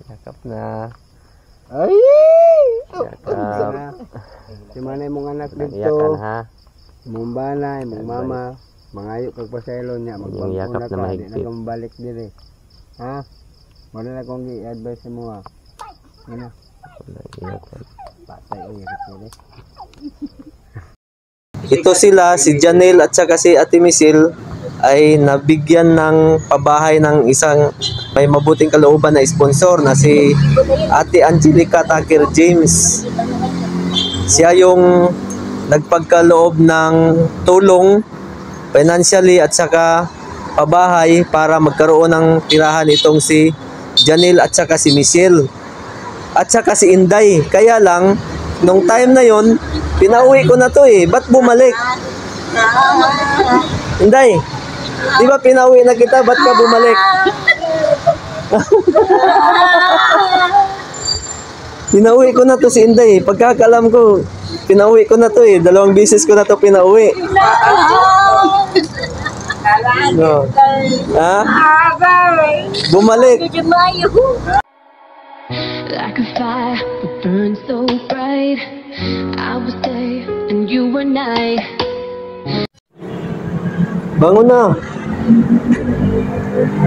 Yakap na. Ay! Yakap. Si manay mong anak Iyakan dito. ha. Imong bana, imong mama. Mangayo kag pasaylon niya. Yung yakap na Magbangko na ka. Di mahigpit. na ka mabalik dire. Ha? Wala na kong i-advise mo ha. Ano? Iyakan. Patay o yakap dire. Ito sila, si Janelle at saka si Ate Misil ay nabigyan ng pabahay ng isang may mabuting kalooban na sponsor na si Ate Angelica Tucker James. Siya yung nagpagkaloob ng tulong financially at saka pabahay para magkaroon ng tirahan itong si Janelle at saka si Misil. At saka si Inday. Kaya lang, nung time na yon pinauwi ko na to eh. Ba't bumalik? Inday, di ba pinauwi na kita? Ba't ka bumalik? Pinauwi ko na to si Inday. Pagkakalam ko, pinauwi ko na to eh. 2 beses ko na to pinauwi. No. Ha? Bumalik. Like a fire that burns so bright, I was day and you were night. Bangon na.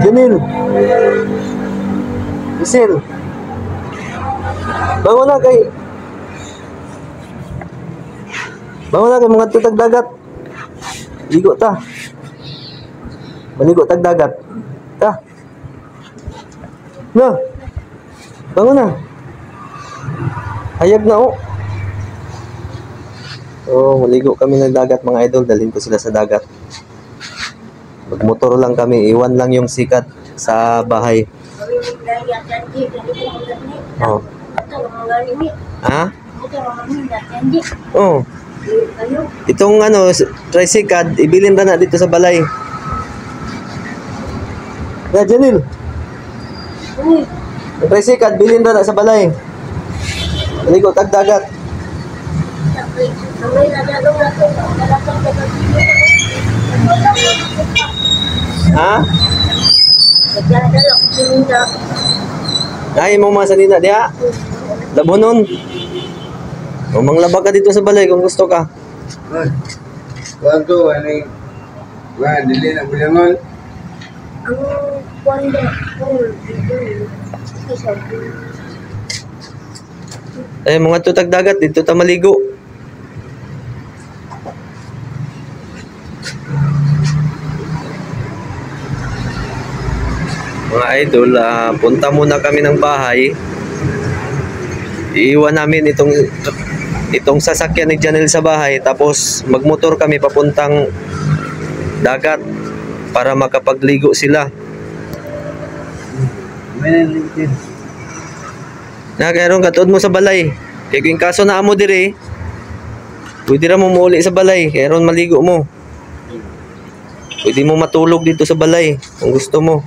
Janelle. Misil. Bangon na kay. Bangon na kay mga tutag dagat. Ligo ta. Maligo tag dagat. Ta. Na. Bangon na. Hayag na oh. Oh, maligo kami ng dagat mga idol. Dalhin ko sila sa dagat. Magmotor lang kami. Iwan lang yung sikat sa bahay. Oh. Ha? Oh. Itong ano, tricycad, ibilin ba na dito sa balay? Ya, Janelle. Yung tricycad, bilin ba na sa balay? Maligo tag dagat. Ha? Ay mo masanina diha. Labonon. O manglaba ka dito sa balay kung gusto ka. Kuwan ko, ano yung... Kuwan, dili na bulangon. Ang kwanda ko, Mga tutag dagat dito ta maligo. Mga idol, punta muna kami ng bahay. Iiwan namin itong sasakyan ni Janelle sa bahay, tapos magmotor kami papuntang dagat para makapagligo sila. Nagkaroon ka tuod mo sa balay. Kaya kung kaso na amo dire, pwede ra mo muuli sa balay. Kaya ron maligo mo. Pwede mo matulog dito sa balay kung gusto mo.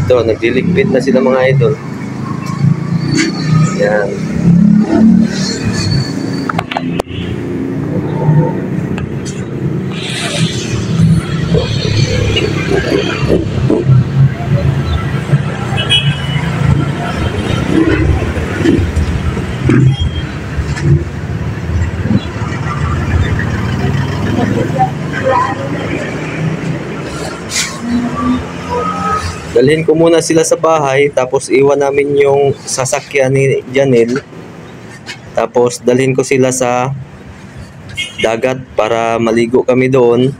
Ito, nagliligpit na sila mga idol. Yan. Dalhin ko muna sila sa bahay, tapos iwan namin yung sasakyan ni Janelle. Tapos dalhin ko sila sa dagat para maligo kami doon.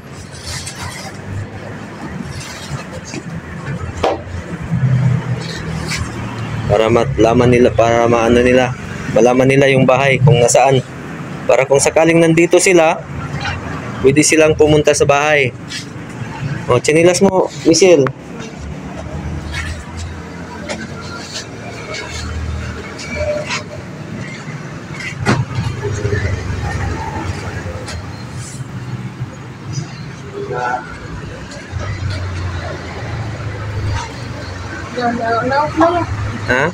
Para malaman nila, malaman nila yung bahay kung nasaan. Para kung sakaling nandito sila, pwede silang pumunta sa bahay. O, chinilas mo, Misil. Ha?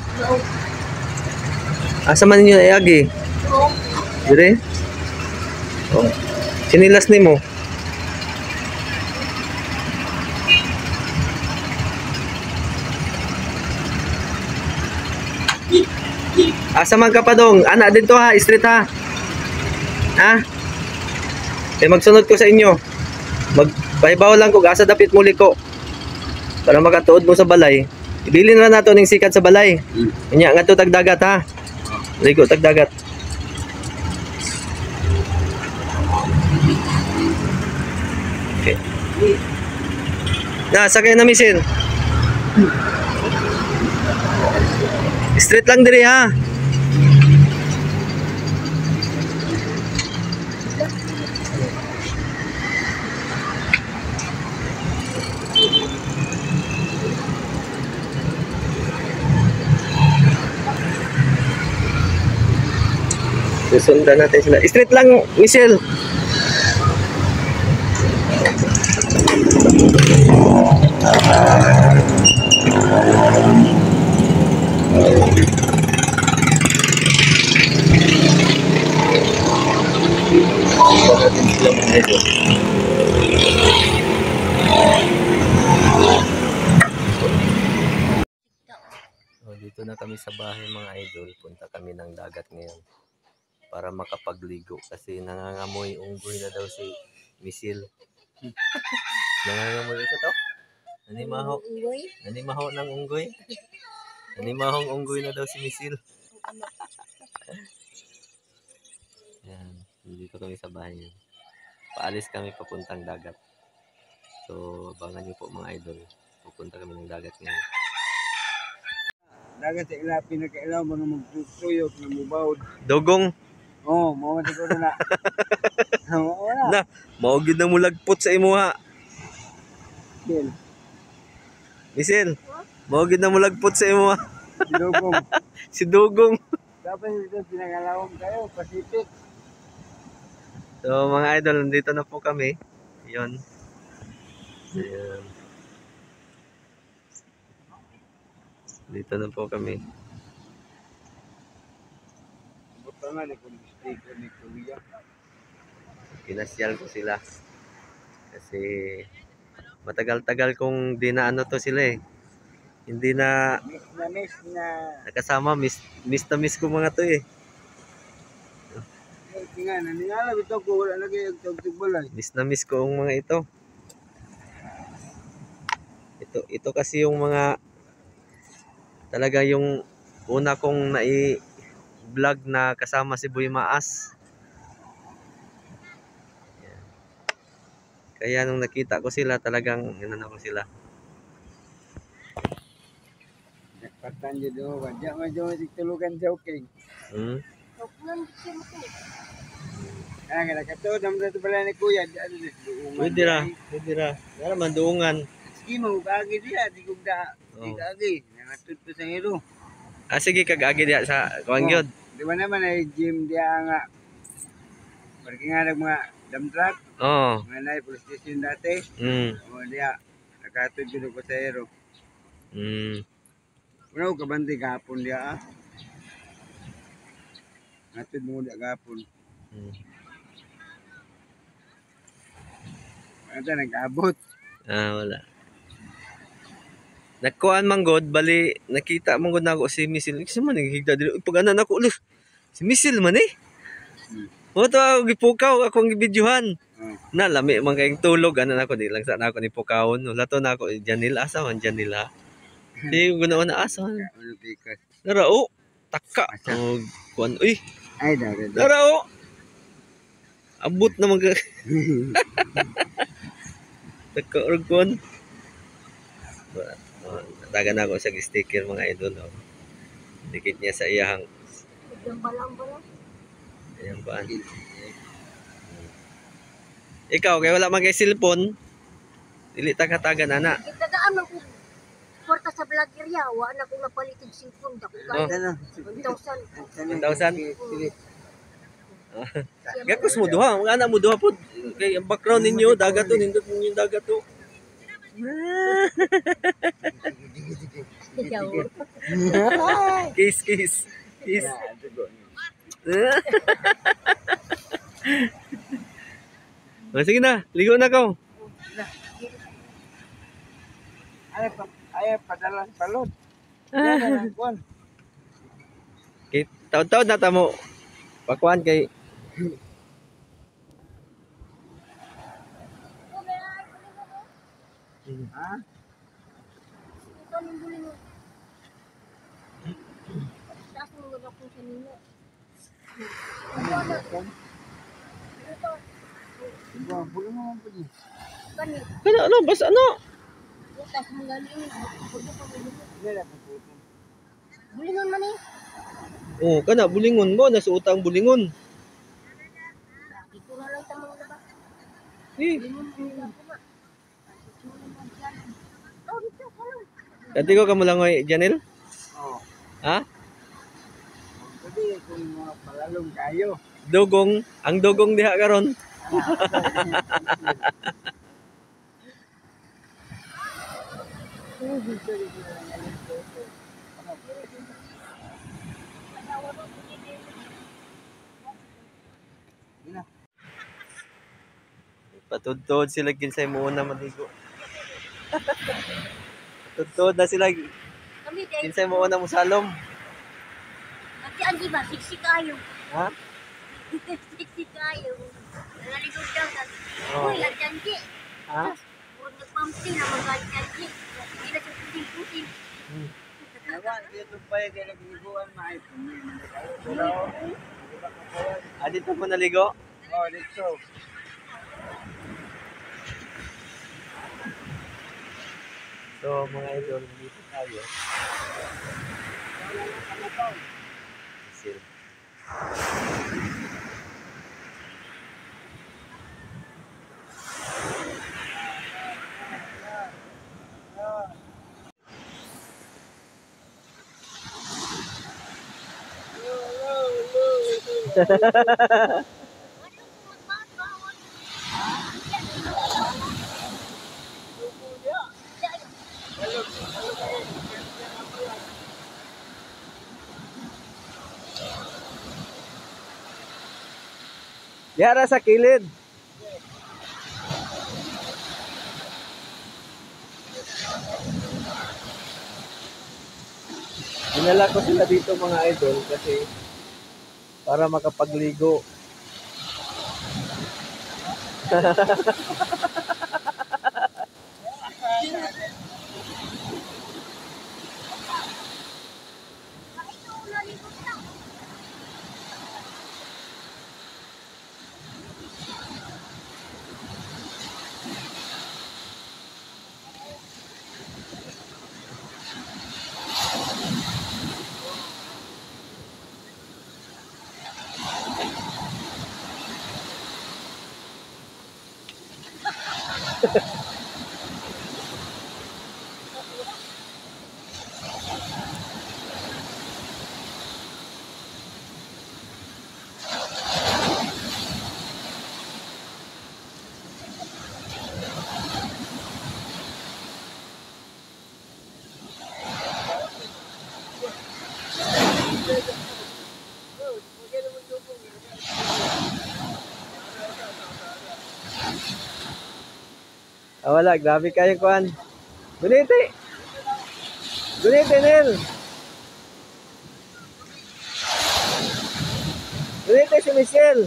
Asa man ninyo ayagi? Dire? Oh. Sinilas ni mo. Asa man ka pa dong? Ana dito ha, street ha. Ha? Magsunod ko sa inyo. Magpahibaw lang kung asa dapit muli ko. Para makatuod mo sa balay. Ibilin na nato ning sikat sa balay. Nya nga to tagdagat ha. Ligo tagdagat. Okay. Na, sakay na misil. Straight lang diri ha. Susundan natin sila. Straight lang, Michelle. Dito na kami sa bahay mga idol. Punta kami ng dagat ngayon para makapagligo kasi nangangamoy unggoy na daw si Misil. Nangangamoy ito to? Nanimaho? Nanimaho ng unggoy? Nanimahong unggoy na daw si Misil. Yan, dito kami sa bahay niya. Paalis kami papuntang dagat. So, abangan niyo po mga idol. Pupunta kami ng dagat ngayon. Dagat sa ila, pinakailaw mga magtutuyok na mubawd. Dogong. Oo, mga siguro na. Wala. Na, maugid na mo lagpot sa imuha. Bil, Misil, maugid na mo lagpot sa imuha. sinugong. Si Dugong. Dapat ito pinakalawang kayo, Pacific. So mga idol, nandito na po kami. Yun. Ayan. Dito na po kami. Buta nga ni kung sticker ni Kuya. Pinasyal ko sila. Kasi matagal-tagal kong di na ano to sila eh. Hindi na Miss na. nakasama. Miss na miss ko mga to eh. Nga, naningala ito ko wala lagi yung tugtugbalay. Miss na miss ko ang mga ito. Ito kasi yung mga talaga yung una kong nai-vlog na kasama si Boy Maas. Yan. Kaya nung nakita ko sila talagang inano ko sila. Nakpatan dyan doon, wadya medyo tulugan joking. Hmm? Kaya nakatod, naman ito pala ni Kuya. Pwede ra. Yara man duungan. Sige, magkagi diya, di kong da. Di Oh. kagi, nangatod ko sa hero. Ah sige kag-agi diha sa kuan gyud. Di ba naman ay gym diya nga. Parking nga mga dump truck, Oh. mga na police station dati. O diya, nakatod ko sa hero. Wala ko kabanti gapon diya ah. Natod mo diya gapon. Ano nag-abot? Ah wala. Nakuan man god bali nakita man god nako si Misil. Kasi man higda dili pag anan ako ulit. Si Misil man eh. Mo to ako gipukaw akong gibidyohan. Na lami man kayong tulog anan ako di lang sa ako ni pukawon. Wala to na ako Janil asa man Janil ha. Di ko ganaon na asa. Ano pikas? Dara o taka. Oh, kuan uy. Ay, dara. Dara o. Abot naman ka. Taka or kuan. Natagan ako sa sticker mga idol. Oh. Dikit niya sa iyahang. Ayan ba? Ikaw, kaya wala man kay cellphone. Dili tagatagan ana. Itagaan man ko kwarta sa vlog area, wa na ko napalitig cellphone dako Oh. gaya. Ano? 1,000. 1,000. Gakos mo duha, mga anak mo duha po. Kay ang background ninyo, dagat to, nindot ninyo yung dagat to. Kiss. O, sige na, ligo na ko. Ay, padala sa balot. Yan na lang, kuwan. Okay, taon-taon na tamo. Pakuan kay Ha? Ito ng buling mo. Taas mo nga kung kanina. Ito. Ikaw, bulo mo ang pwede. Kanina. Ano, ano, basta ano? Taas mo galing. Hindi lang ang puto. Bulingon man eh. Oh, kana bulingon mo, nasuot ang bulingon. Ito na lang tamang labas. Eh, Bulingon ako na. Oh, dito, kalong. dati ko kamulangoy, Janel? Oo. Ha? Pwede kung mga palalong kayo. Dugong, ang dugong diha karon. Patudtod sila kinsay mo na maligo. Patudtod na sila Kami din. kinsay mo na musalom. Kasi ang di ba, siksik kayo. Ha? Siksik kayo. Nalaligod daw. Oo. Uy, ang janji. Ha? Huwag nagpampi na mga janji. Hindi na siya pusin-pusin. Nawan, dito pa yung kailangan maipon. Pero, Ah, dito mo naligo? oh, dito. So, mga idol, dito tayo. Sil. Yara sa kilid. Dinala ko sila dito mga idol kasi para makapagligo. Ah, wala, grabe kayo kuan. Guniti! Guniti, Nel! Guniti si Michelle!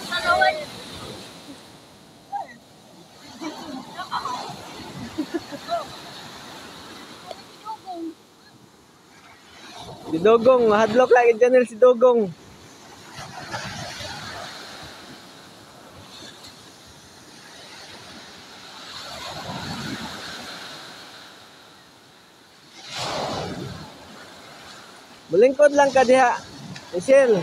Magawan. Si Dogong, hadlock lagi Janel si Dogong. Mulingkod lang ka diha, Michelle.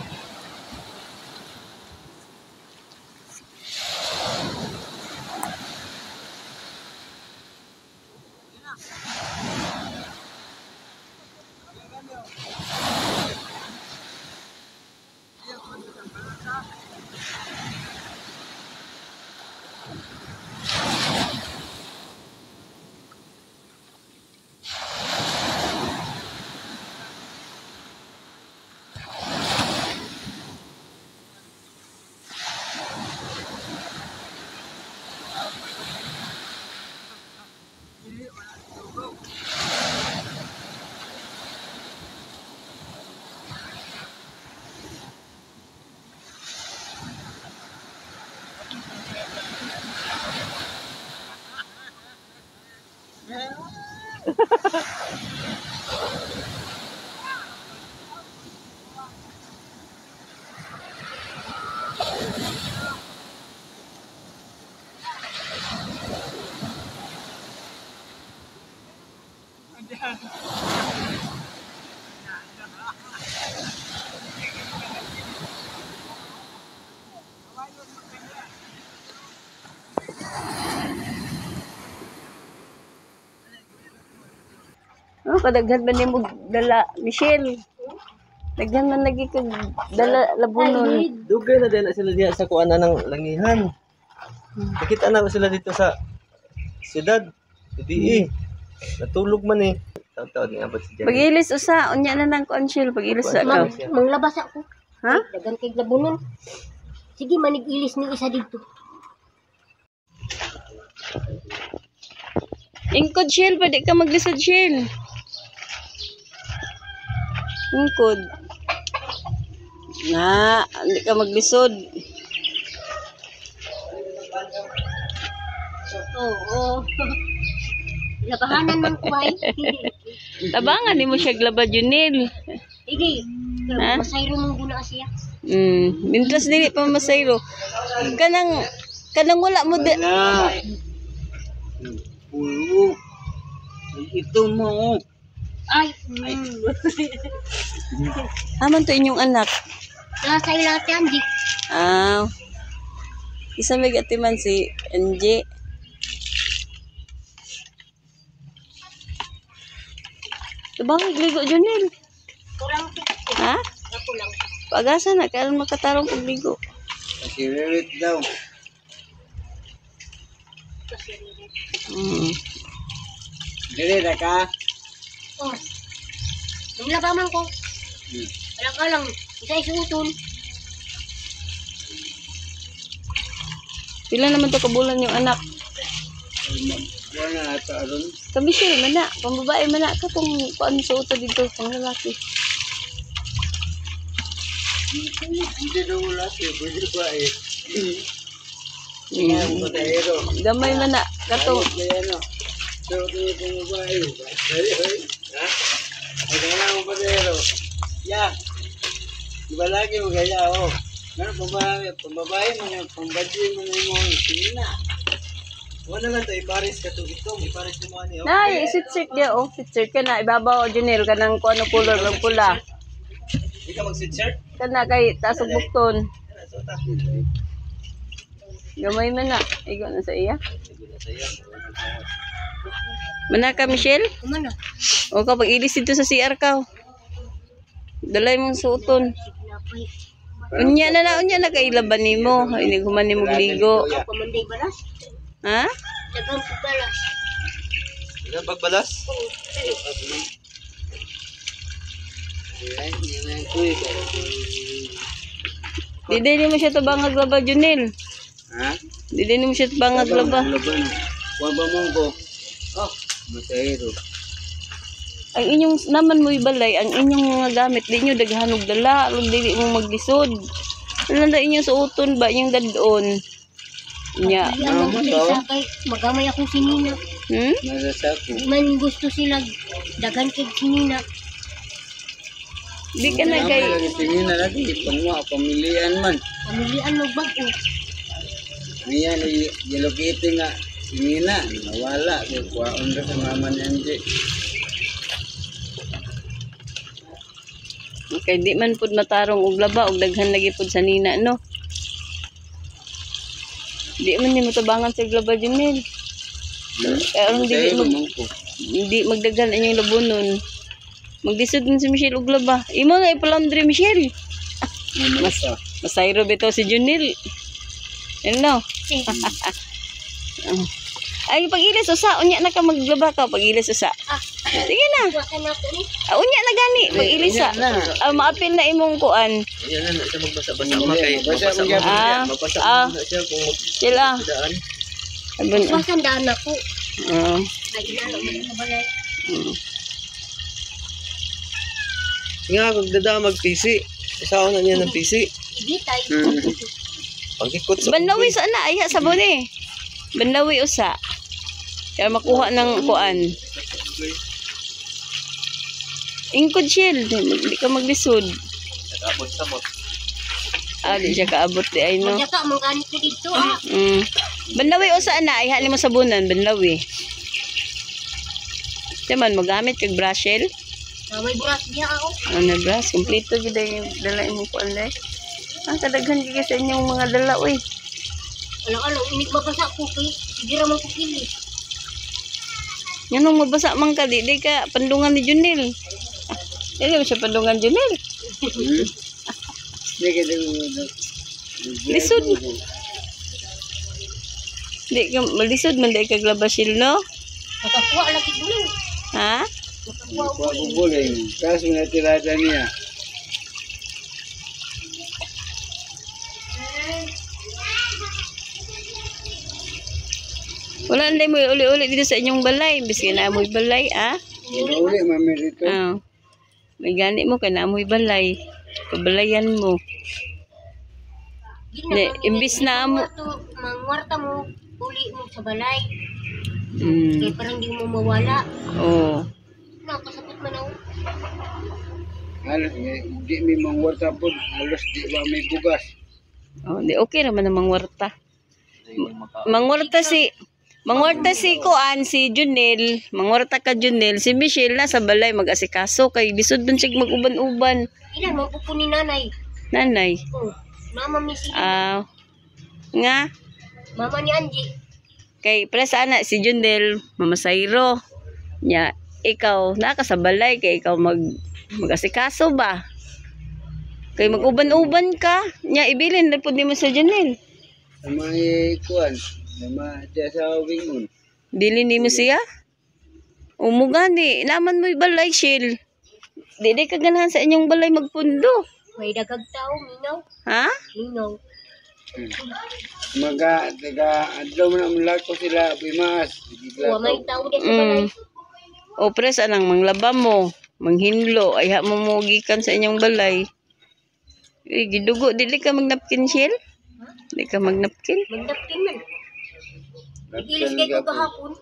Oh, kadaghan ba nimo dala, Michelle? Daghan man lagi kag dala labunon. Dugay na din na sila diya sa kuana ng langihan. Nakita na ko sila dito sa siyudad. Hindi natulog man eh. Taon-taon nga ba si Jan? Pagilis usa, unya na nang konsyel, pagilis sa ka. Manglabas ako. Ha? Dagan kay labunon. Sige, manig-ilis ni isa dito. Ingkod Shell, pwede ka maglisod Shell. Ingkod. Na, hindi ka maglisod. Oo. Labahanan ng kuway. Tabangan ni mo siya glabad Junil. Hindi. Ha? Masayro mong guna siya. Mintras dili pa masayro. Kanang wala mo di. Na. Ulo. Ito mo. Ay. Aman to inyong anak. Nasa ilang si Andy. Ah. Isa may gatiman si NJ. Tabang igligo Junil. Kurang Ha? ako lang. Pag-asa na kailan makatarong pagligo. Kasiririt daw. Dili na ka. Oh. Nung labaman ko. Wala ka lang. Isa isuutol. Pila naman to kabulan yung anak. Wala na ito aron. Kabisyo man na, pambabae man na ka kung kuan suoto dito pang lalaki. Hindi daw wala siya. Pwede ba eh. Mm. Matahiro. Gamay man na katong Kaya no. So, ito yung babae. Ha? Kaya na ang matahiro. Ya. Diba lagi mo kaya oh. Ano pambabae mo yung pambadyo mo na yung sige na. Wala lang to ipares ka to itong ipares mo ani. Nay, sit-sit dia oh, sit-sit ka na ibabaw Junil kanang kuan color lang pula. Di ka mag-sit-shirt? Kana kay tasog bukton. Gamay man na, igo na sa iya. Mana ka Michelle? Kumana. O kapag ilis dito sa CR ka. Dalay mong suoton. Napay. Unya na kailaban nimo, ini human nimo gligo. Ako pamanday balas. Ha? Dagang balas. Ilang pagbalas? Dili nimo siya tabangag laba Junil. Ha? Dili nimo siya tabangag laba. Laban. Huwag ba mong ko? Oh, matahiro. Ang inyong naman mo ibalay, ang inyong mga gamit di nyo daghanog dala, lug dili mo maglisod. Ano na inyong suoton ba inyong dadon? Nya. Ano ko sa kay magamay akong sinina. Nasa ko. Di man gusto sila dagan kay sinina. Di ka na kay Tingin na natin, pangwa, pamilian man. Pamilian mo bago. Ngayon, yellow kitty nga, sinina, nawala. Kuwaon ka sa mama ni Angie. kay di man pud matarong og laba og daghan lagi pud sa nina no. Di man ni matabangan sa laba Junil. Aron di magdaghan inyong labunon. Magdisod din si Michelle og laba. Imo na ipalandre Michelle. Masayro bitaw si Junil. Ano? Ay pag-ilis usa unya na ka maglaba ka pag-ilis usa. Sige na. Unya na gani pag-ilis sa. Maapil na imong kuan. Yan na siya magbasa-basa makay. Magbasa mo na siya kung Sila. magdaan. Masandaan ako. Ay inalo man sa balay. Nga kung dada mag-PC. Usaw na niya ng PC. Ibitay. Pagkikot sa Banlawi sa na aya sa bone. Banlawi usa. Kaya makuha ng kuan. Ingkod shield, di ka maglisod. Di siya kaabot di ay no. Magyaka, mangganit ko dito. Banlawi o saan na? Ihali mo sabunan, banlawi. Timan mo gamit kag brushel. May brush niya ako. Ano brush? Kompleto gid yung dala mo ko anday. Kadaghan gid sa inyong mga dala oy. Alang-alang, inig mabasa ko kay. Sige raman ko kili. Nganong mabasa man ka di ka pandungan ni Junil. Dili mo siya pandungan Junil. Hindi ka Lisod. Di ka malisod man di ka glabasil no? Nakakuha lagi dulu. Ha? Kuha ko boleh. Kaso na tirada niya. Wala nday mo uli-uli dito sa inyong balay. Biski na amoy balay, ah? Uli, mami rito. May gani mo kay na amoy balay. Pabalayan mo. Imbis na mo. Mangwarta mo, uli mo sa balay. Mm. Kaya parang di mo mawala. Oh. Nakasakot man ako. Halos, di may mangwarta po. Halos di ba may bugas. Oh, di okay naman ang mangwarta. Mangwarta si Kuan, si Junel. Mangwarta ka Junel. Si Michelle na sa balay mag-asikaso kay bisod dun sig mag-uban-uban. Ilan mo po ni nanay? Nanay. Oh, mama mi si Nga mama ni Angie. kay para sa anak si Junel, Mama Sairo. Nya ikaw naka sa balay kay ikaw mag-asikaso ba? Kay mag-uban-uban ka. Nya ibilin na pud nimo sa Junel. May kuwan. Nama dia sa wingon. Dili nimo siya? Umugani, naman mo balay shil. Dili ka ganahan sa inyong balay magpundo. May dagag tao, minaw. Ha? Minaw. Adlaw mo na mula ko sila bimas. Wa may tao din sa balay. O pres anang manglaba mo, manghinlo, ay ha mo gikan sa inyong balay. Gidugo, dili ka magnapkin shil? Dili ka magnapkin? Magdapin man. Ilis kay ko kahapon.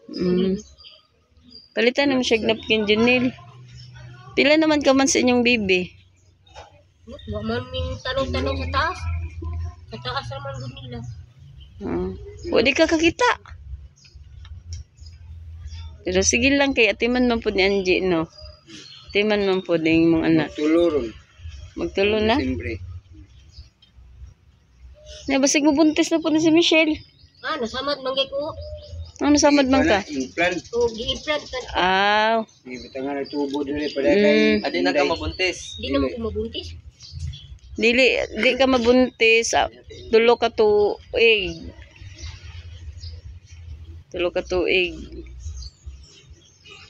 Palitan naman siya napkin Junil. Pila naman ka man sa inyong bibi? Wa man min tanong-tanong sa taas. Sa taas naman gud nila. O di ka kakita. Pero sige lang kay atiman man po ni Angie, no? Atiman man po din mong anak. Tuluron. Magtulo na? Siyempre. Basig mo buntis na po ni si Michelle. Nasamad manggay ko. Ano samad man ka? Implant. O, gi-implant ka. Ibitangan na tubo dili pada kay. Adi na ka mabuntis. Di naman ko mabuntis. Di ka mabuntis. Tulo ka tuig. Tulo ka tuig.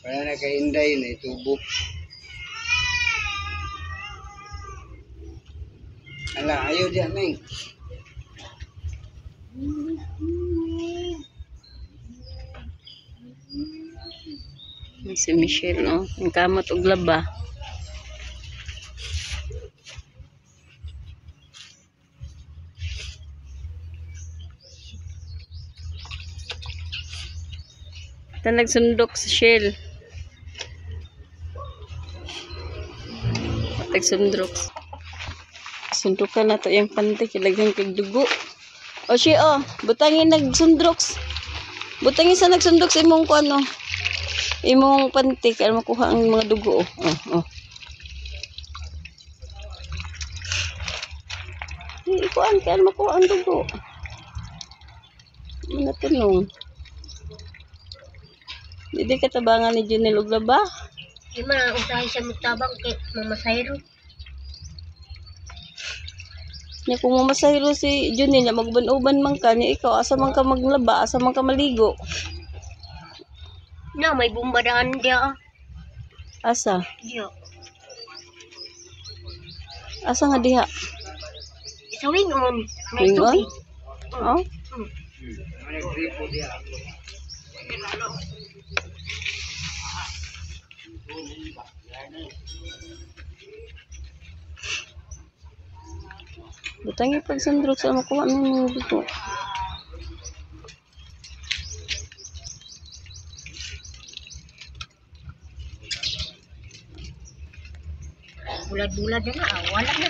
Para na kay inday na tubo. Ala, ayo diyan neng. Si Michelle, no? Ang kamot og laba. Ito nagsundok si Shell. Nagsundok. Sundukan na to yung pante. Kilagyan kag dugo. O siya, butangin nagsundroks. Butangin sa nagsundroks imong ko ano. Imong panty kaya makuha ang mga dugo. Ikuan kaya makuha ang dugo. Manatunong. Hindi katabangan ni Junel og laba. Di man usahay siya magtabang kay Mama Sairo. Nya kung mamasahiro si Junel na magban-uban man ka, nya ikaw asa man ka maglaba, asa man ka maligo. Na may bumbadaan dia. Asa? Dia. Asa nga diha? Sa wingon. May Wingon? tubig. Oh? Butangi pag sandrok sa makuha ng mga dugo. Bulad-bulad na wala na.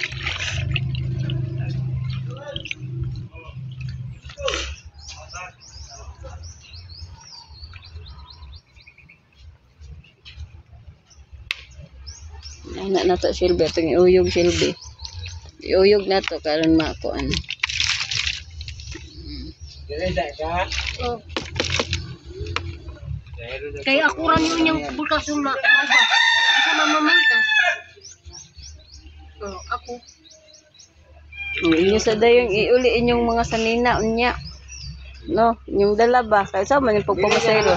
na to Shelby. Itong iuyog Shelby. Iuyog na to karon makuan. Direda ka? Oh. Kaya ako rin yun yung bulkas yung na. Isa mamamultas. Oh, ako. Inyo sa dayong iuli inyong mga sanina unya. No, inyong dala ba? Kaya sa man yung pagpamasayro.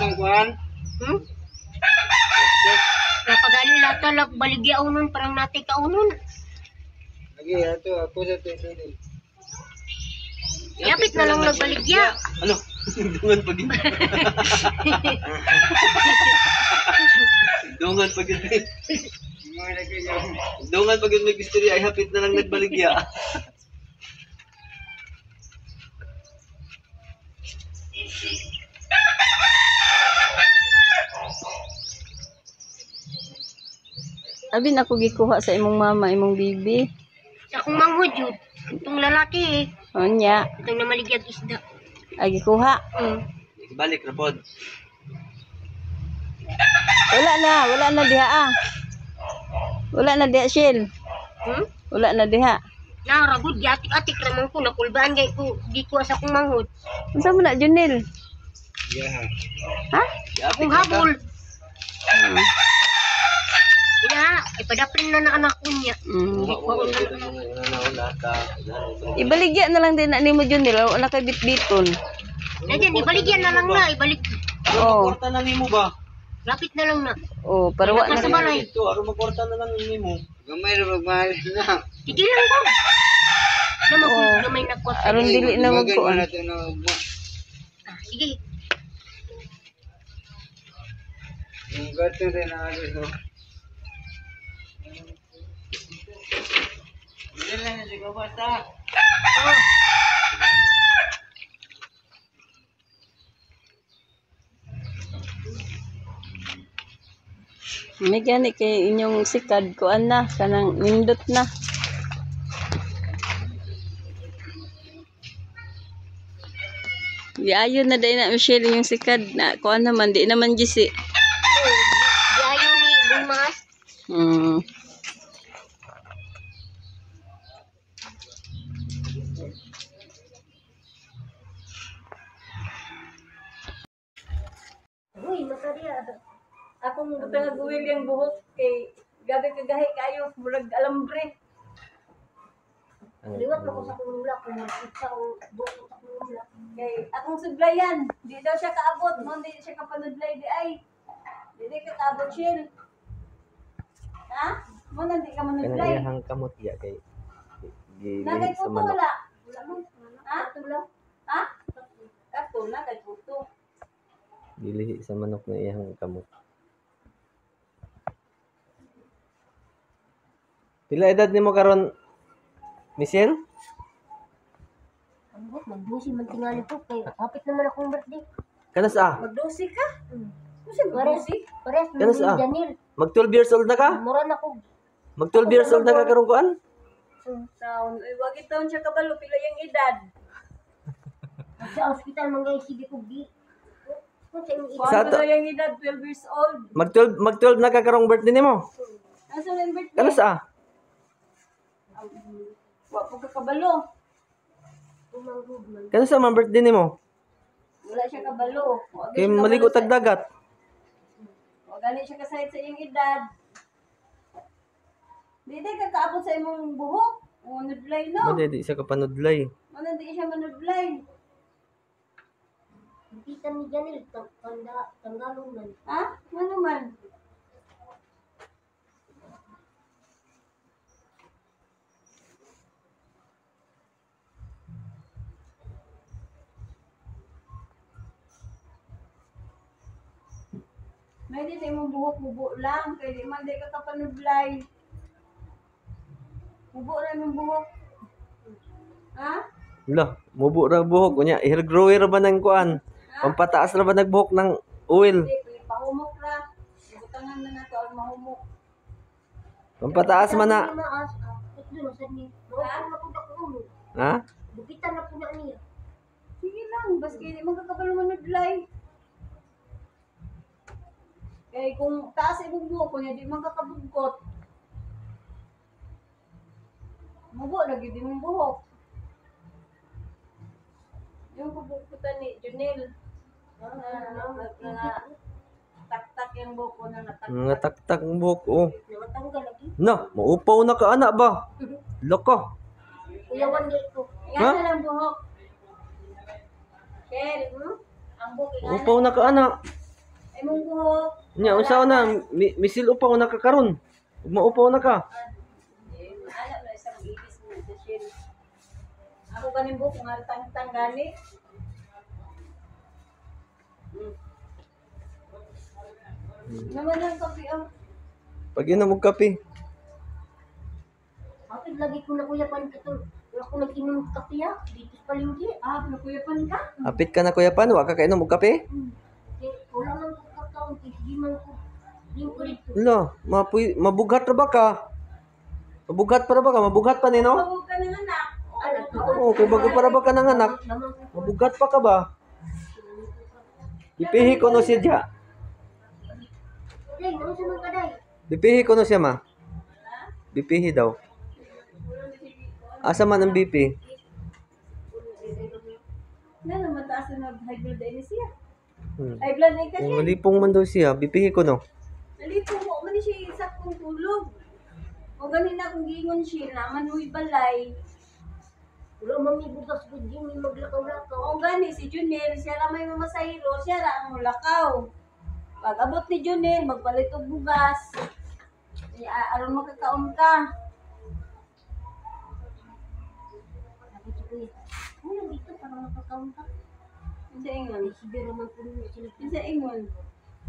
Hmm? Napagali lahat na baligya unon, parang natin kaunon. Lagi, ato, ako sa titin. Yapit na lang nagbaligya. Ano? Dungan pag Dungan pag Dungan pag yung nag-istorya ay hapit na lang nagbaligya. Abi na ko gikuha sa imong mama, imong bibi. Sa akong manghod yun. Itong lalaki eh. Unya, Itong namaligyag isda. ay gikuha. Balik na pod. Wala na diha ah. Wala na diha Shell. Hmm? Wala na diha. Naragod, atik-atik naman ko. Nakulbaan gay ko. Di ko sa akong manghod. Unsa mo na Junel? Yeah. Ha? Akong habol. Ina, ipadapin na anak ko niya. Ibaligya na lang din na nimo Junel, wala kay bitbiton. Nandiyan, ibaligyan na lang na. Ibalik. Oh. Kwarta na nimo ba? Lapit na lang na. Oh, para wa na Nasa balay. Ito, aro magkwarta na lang nimo. Gamay na magmahal na. Sige lang ko. Naman ko Oo. gamay na kwat. aron dili na magkuan. Sige. Yung gato rin na ano, no? Hindi lang na siya basta. May gani kay inyong sikad kuan na kanang nindot na. Di ayon na dai na Michelle yung sikad na kuan naman di naman gisi. Di ayaw ni Bunmas. Hmm. Uy, masarya. Akong butang guwil yung buhok kay gabi kagahi kayo murag alambre. Liwat mo ko sa kulula kung isa o buko sa kulula. Kay akong suglayan, di daw siya kaabot, mo di siya kapanudlay di ay. Di ka kaabot Shell. Ha? Mo na di ka Kanang manudlay. iyahang kamot ya kay Nagay gilihit sa puto manok. wala. Wala mo. Ha? Tulo. Ha? Kato na kay puto. Gilihi sa manok na iyahang kamot. Pila edad nimo karon, Michelle? Ano ba? Magbusi man tingali po. Kaya hapit naman akong birthday. Kanas ah? Magdosi ka? Pares Kanas ni ah? Janil. Mag 12 years old na ka? Mura na ko. Mag 12 years old na ka karon kuan? Taon. Uy, wag itaon siya kabalo pila yung edad. Sa ospital man guys, sige ko di. Kung sa inyo Kuan Sa mo daw yung edad 12 years old. Mag 12 na ka karong birthday nimo? Asa yung birthday? Kanas ah? Wa po ka kabalo. umangkog man. Kanas ah man birthday nimo? Wala siya kabalo. Wag Kay siya maligo kabalo sa- tag dagat. Wag gani siya kasayad sa iyong edad. Di ka kaabot sa imong buhok. Manudlay no. Madi di siya kapanudlay. Ano di siya manudlay. Kita ni Janil, tanggalong man. Ha? Ano man? May di sa imong buhok mubo lang. Kaya di man di ka kapanudlay. Mubo lang yung buhok. Ha? Lo, mubo ra buhok kunya. Hair grower ba nang kuan? Pampataas ra ba nagbuhok ng oil? Hindi, pahumok ra. Butangan na nato ang mahumok. Pampataas man na. Maas, ito na sa ni. Mura na po na ko ulo. Ha? Bukitan na po na niya. Sige lang, baski di magkakabalo manudlay. Kaya kung taas imong buhok kunya di man kakabugkot. Mubo lagi din mong buhok. Yung kubukutan ni Junel. Tak-tak yung buhok ko na natak. Mga taktak ang buhok, oh. Namatanggal lagi. Na, maupaw na ka, anak ba? Loko. Kuyawan dito. Yan na lang buhok. Shell, ang buhok nga. Upaw na ka, anak. Ay mong buhok. Nya, usaw na, misil upaw na ka karon. Maupaw na ka. Alam na isang ibis mo sa Shell. Ako ganing buhok, nga tang-tang gani. Naman lang kapi ang Pag inom og kape. Bakit lagi ko na kuyapan ka to? Wala ko nag-inom ng kape ya. Dito sa palengke. nakuyapan ka. Apit ka na kuya pan, wa ka kainom og kape? Wala man ko kakaon. Sige man ko. Hindi ko dito. Lo, mabughat ra ba ka? Mabughat para ba ka? Mabughat pa ni no? Pagod ka ng anak. Alam ko. Oo, kay bago para ba ka ng anak? Naman ko. Mabughat pa ka ba? Ipihi ko no siya dya. Day, naman sa mga kaday. Bipihi ko no siya ma. Bipihi daw. Asa man ang BP? Na naman taas na high blood na siya. Hmm. High blood na kasi. Kung malipong man daw siya, bipihi ko no. Nalito mo man siya sa kong tulog. O ganin na kung giingon siya naman huy balay. Wala man may bugas ko din. May maglakaw-lakaw. O gani si Junel, siya ra may mamasahiro, siya ra ang mulakaw. Pag abot ni Junel, magpalit og bugas. Aron makakaon ka. Sabi ko kuya. Ano dito para makakaon ka? Sa ingon. Sige naman po nila sila. Sa ingon.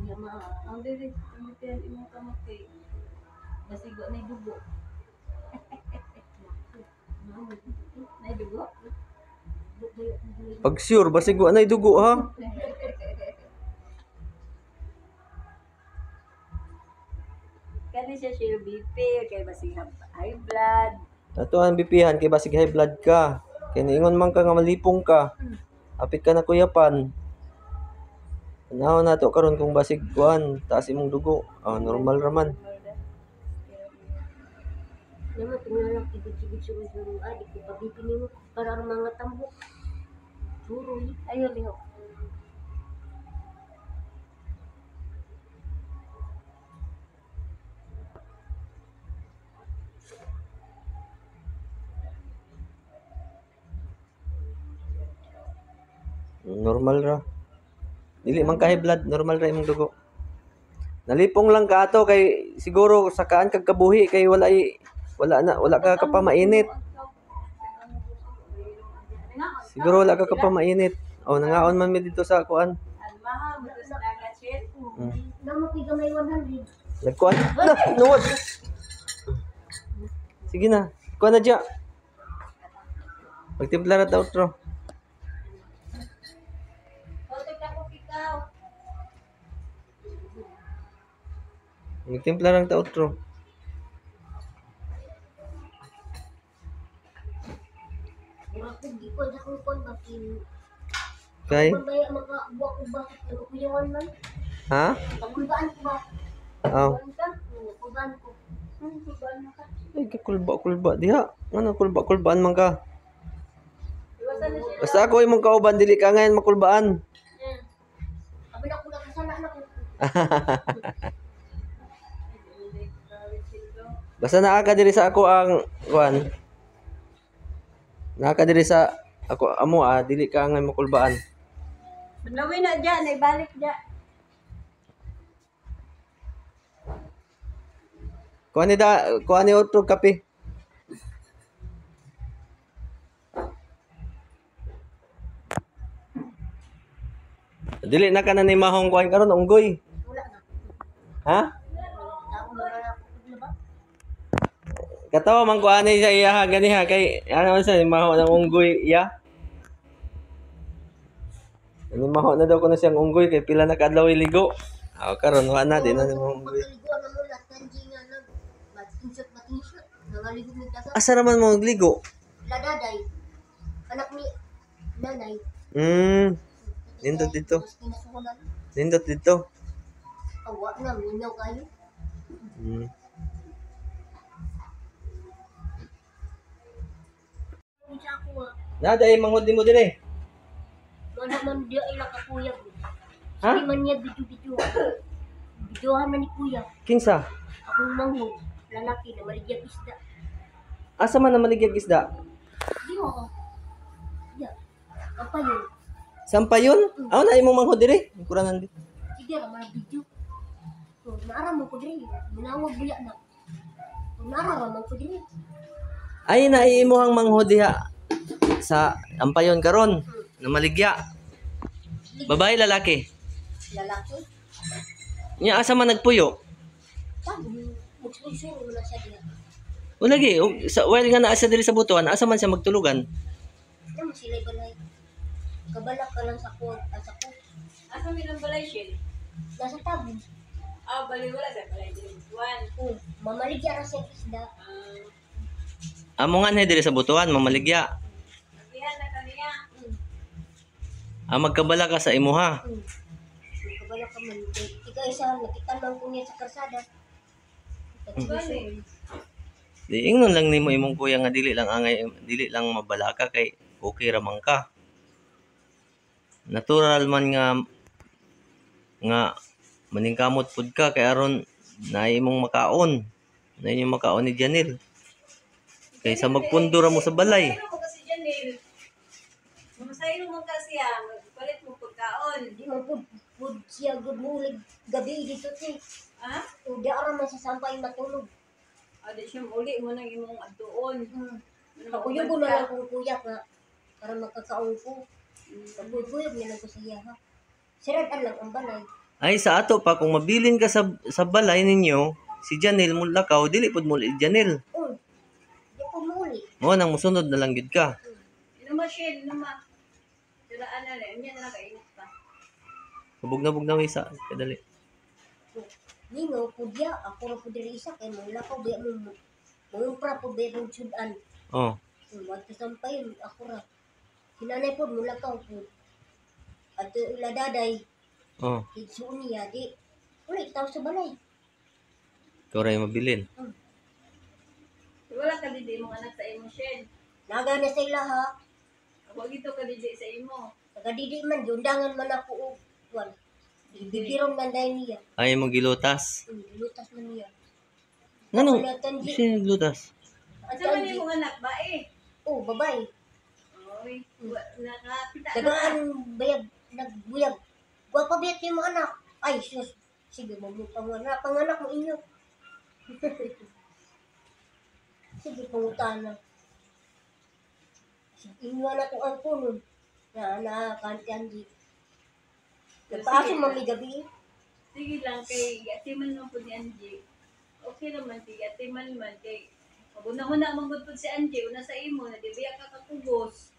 Kuya ma. Ang dili, ang imong kamot kay basigo na dugo. Na dugo? Pag sure, basig wa nay dugo ha. Kani siya BP, kay basig high blood. Ato ang bipihan kay basig high blood ka. Kay niingon man ka nga malipong ka. Apit ka na kuya pan. Tanaw na to karon kung basig kuan, taas imong dugo. Ah, normal raman. Naman tingnan lang tibig-tibig suru-suru. Di ko pabipinin mo para ang mga tambok. Suru. Ayo liho. Normal ra. Dili man ka high blood, normal ra imong dugo. Nalipong lang ka ato kay siguro sakaan kag kabuhi kay wala ka kapamainit. Siguro wala ka kapamainit. Oh, nangaon man mi dito sa kuan. Almaha mo sa dagat shit. Naman ko'y gamay 100. Nagkuan. Na, nuwad. Sige na. Kuan na diya. Pagtimpla ra ta outro. Hotek ako ikaw. Magtimpla lang ta outro. Ako di ko sa kung kon bakin. Kay, Mabaya makabuak ko bakit ano kuyawan man. ha? Pagkulbaan ko ba? Oh. Pagkulbaan ko. Ay, kulba diha. Ano kulbaan man ka? Iwasan na siya. Basta ako imong kauban dili ka ngayon makulbaan. Sabi na ko na kasala na ko. Basta naa ka diri sa ako ang kuan. Naa ka diri sa ako amo dili ka ngayon makulbaan. Lawin na dyan, ay balik dyan. Kuan ni outro kape. Dili na ka na ni mahong kuan karon unggoy. Wala na. Ha? Ako na ako ba? Katawa man kuan ni sa iya ha gani ha kay ano sa ni mahong ng unggoy iya. Ni mahong na daw ko na siyang unggoy kay pila na kadlaw iligo. Aw karon wa na din na ni mahong unggoy. Pagkaligo na mo lahat kanji nga nag batin-shot. Nangaligo ni dagat. Asa naman mo magligo? Ladaday. Anak ni nanay. Nindot dito. Tapos kinasukunan. Nindot dito. Awa na, minyaw kayo. Nada ay manghod mo dire. Mana man dia ilang kakuyag. Ha? Hindi man niya video-video. Videohan na ni kuya. Kinsa? Akong manghod. Lalaki na maligyang isda. Asa man na maligyag isda? Di mo. Ya. Apa yun? Sampa yun? Aw na imong manghod dire. Kuranan di. Sige, mga video. So, naara mo ko diri. Minawag buya na. Naara mo ko diri. Ay na imuhang manghod diha sa ampayon karon na maligya. Babae lalaki. Lalaki. Nya asa man nagpuyo? Sabi, magsusun mo na siya diya. O lagi, sa while nga naa siya diri sa butuan, asa man siya magtulugan? Ano mo sila balay? Kabalak ka lang sa ko. Sa ko. Asa mi nang balay siya? Nasa tabi. Ah, balay wala sa balay din. One. Oh, mamaligya na siya isda. Amo nga na diri sa butuan, mamaligya. Iyan na kaniya. Magkabala ka sa imuha. Kabalak ka man. Ikaw isa, nakita lang ko niya sa karsada. Di ingnon lang nimo imong kuya nga dili lang angay, dili lang mabalaka kay okay ra man ka. Natural man nga maningkamot pud ka kay aron na imong makaon. Na inyong makaon ni Janil. Kaysa magpundo ra mo sa balay. Sayro mo kasi Janil. Masayro mo kasi palit mo pagkaon. Di mo pud siya good mulig gabi dito ti. Ha? O di ara man sa sampay matulog. Adi siya uli mo nang imong adtuon. Kakuyog ko na lang kung kuya ka para makakaon ko. Kakuyog na lang ko siya ha. Siradan lang ang balay. Ay sa ato pa kung mabilin ka sa balay ninyo, si Janil mulakaw dili pud mo Janil. Di ko muli. Mo nang musunod na lang gid ka. Inuma siya, inuma. Siraan na lang. Yan na lang kainit pa. Bug na isa kadali. Ningo, pudya, ako ra pud diri isa kay mula ko biya mo. Mumpra pud biya ng sudan. Oh. Magkasampay ako ra. Sinanay pud mula ka pud. Ato ila daday, Oh. kitsuon niya di. Ulit taw sa balay. Ikaw ray mabilin. Wala ka didi mong anak sa imo siya. Naga na sila ha. Ako dito ka didi sa imo. Tagadidi man, jundangan man ako og kuan. Bibirong nanday niya. Ay mo gilutas. Lutas man niya. Nganong Wala tanji. sino naglutas? At Sa man tanji. imong anak ba eh? Oh, babay. Oy, nakakita na. Dagaan bayag, nagbuyag. Gwapa biyat yung mga anak. Ay, sus. Sige, panganak. Panganak mo inyo. Sige, pangutana. Inyo na itong ang punon. Na kanti-andi. Nagpaaso mo may gabi. Sige lang kay yatiman mo po ni Angie. Okay naman kay yatiman man kay una-una manggutod si Angie una sa imo na di biya ka kakugos.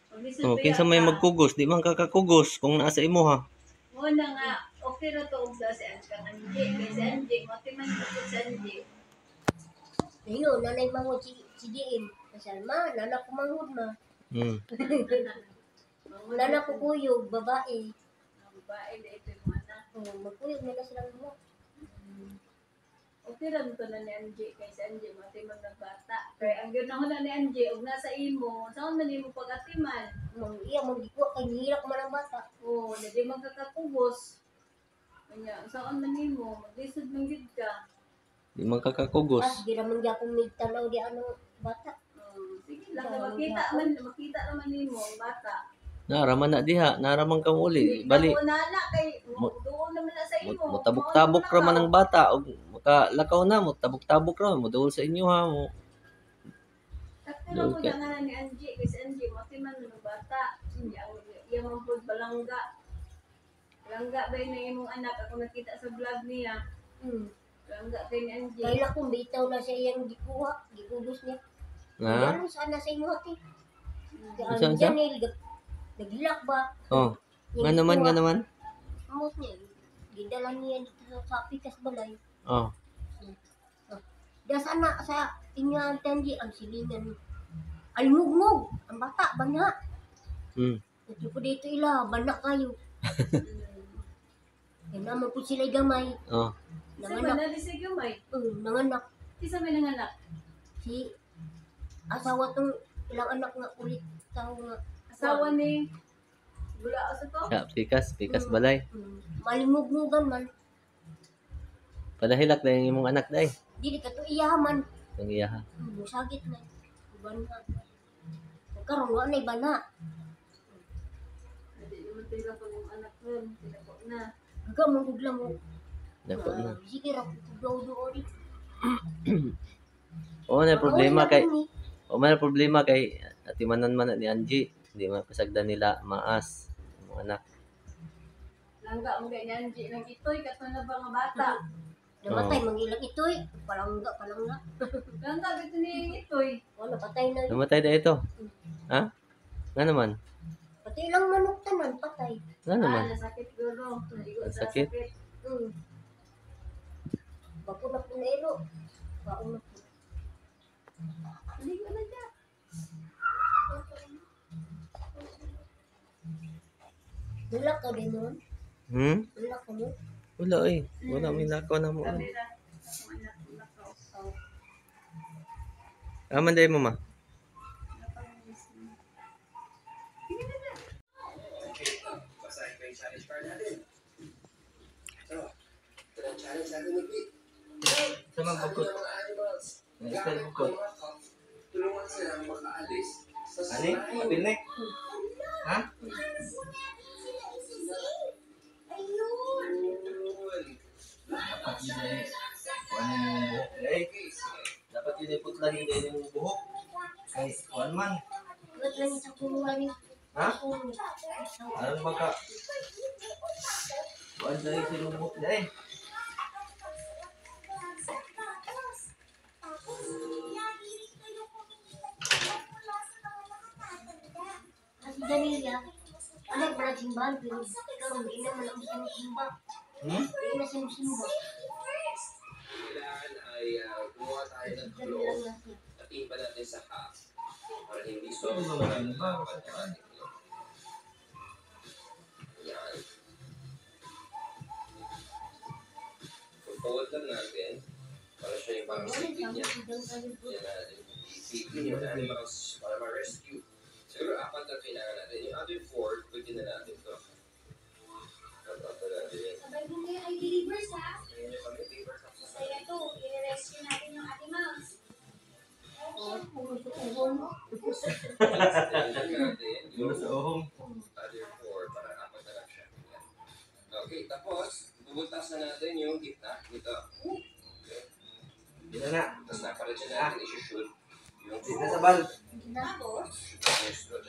Maglisod Oh, kinsa may magkugos, di man kakakugos kung naa sa imuha. Una nga okay ra to og si Angie kang Angie kay si Angie matiman ko si Angie. Ayun, nanay mangod si Diin. Kasalma, nanak ko mangod ma. Nanak ko kuyog, babae. Babae na ito yung anak. Magkuyog nila silang mga. Okay lang to na ni Angie kay si Angie matiman ng bata. Kaya ang ginahon na ni Angie og nasa imo, saan man imo pag-atiman? Iya, magdiko, kay nihirap man ang bata. Oo, na di man kakakubos. Kanya, saan man imo, maglisod man gid ka. Di man kakakugos. Di naman di akong may tanaw di ano bata. Sige lang, makita naman nimo ang bata. Naraman na diha, naraman kang uli. Bali, Ako nana kay doon naman na sa imo. mutabok-tabok ra man ang bata og makalakaw na mo, tabok-tabok ra mo duol sa inyo ha mo. Sakto lang po na ni Angie, kasi Angie, matiman ng bata. Iya man po balangga. Balangga ba yun ang imong anak? Ako nakita sa vlog niya. Balangga kay ni Angie. Kaya kung bitaw na siya yung gikuha, gikubos niya. Ha? Ano sana sa imo ati? Saan siya? Janil, nagilak ba? Oh. Nga naman, nga naman. Amot niya. Gidala niya dito sa pikas balay. Oh. Diya sana sa inyo ang tangi ang silingan. Almugmog, ang bata, bana. Ito po dito ila, bana kayo. Kaya naman po sila gamay. Oh. Isa ba na di siya gamay? Nanganak. Isa may nanganak? Si asawa tong ilang anak nga ulit tao nga. Asawa ni Bula sa to? Ya, pikas balay. Malimugmugan man. Padahilak na yung imong anak day. Dili ka to iyaman. Ang iyaha. Musagit na. Bana. Karon wa nay bana. Hindi naman tayo pa ng anak nun. Sila po na. Aga mo gudla mo. Dako na. Sige ra ko do ori. O na problema kay problema kay atimanan man ni Angie. Hindi man pasagdan nila maas ang anak. Langga mo ganyan, Angie. Nang ito'y kato na ba nga bata? Namatay mangilang itoy. Palangga palangga. Langga dito ni ito'y. Wala patay na. Namatay na ito. Ha? Nga naman. Patay lang manok tanan patay. Nga naman. Nasakit guro. Ang sakit. Bago na punero. Bago na po. Ligo na dyan. Dula ka din nun. Dula ka mo. Wala eh. Wala may lakaw na mo. Aman day mo ma. Challenge natin ni Pete. Sa mga bukod. Style bukod. Tulungan sila makaalis sa Ani? Apil na eh. Ha? Dapat yun eh. Kuhan yung buhok eh. Dapat yun eh putla yun eh yung buhok. Kay kuhan man. Ba't lang sa kulungan niya? Ha? Ano ba ka? Kuhan tayo sa yung buhok na eh. Kasi Danila, anak mo na simbahan, pero ikaw hindi naman ang simba. Hindi na simba. kailangan ay gumawa tayo ng Ganun flow lang natin. at iba natin sa half para hindi Ano sobrang ba ba? dapat natin. Yan. Pag-forward lang natin para siya yung parang Wala safety lang, niya. hanggang kalibot. Yan natin. Safety niya na animals para ma-rescue. Siguro apat na kailangan natin. Yung other four, pwede na natin ito. Ito natin yun. Sabay mo kayo ay delivers ha. Ngayon yung kami, paper cup na Masaya to. I-rescue natin yung ate mouse. Pumusok-uhon mo. Mula sa ohong. Other four, para apat na lang siya. Yan. Okay, tapos, bubultasan natin yung gitna nito. Okay. Hindi na na. Tapos napalit siya natin, isi-shoot yung Hindi na sa bal. Tapos, shoot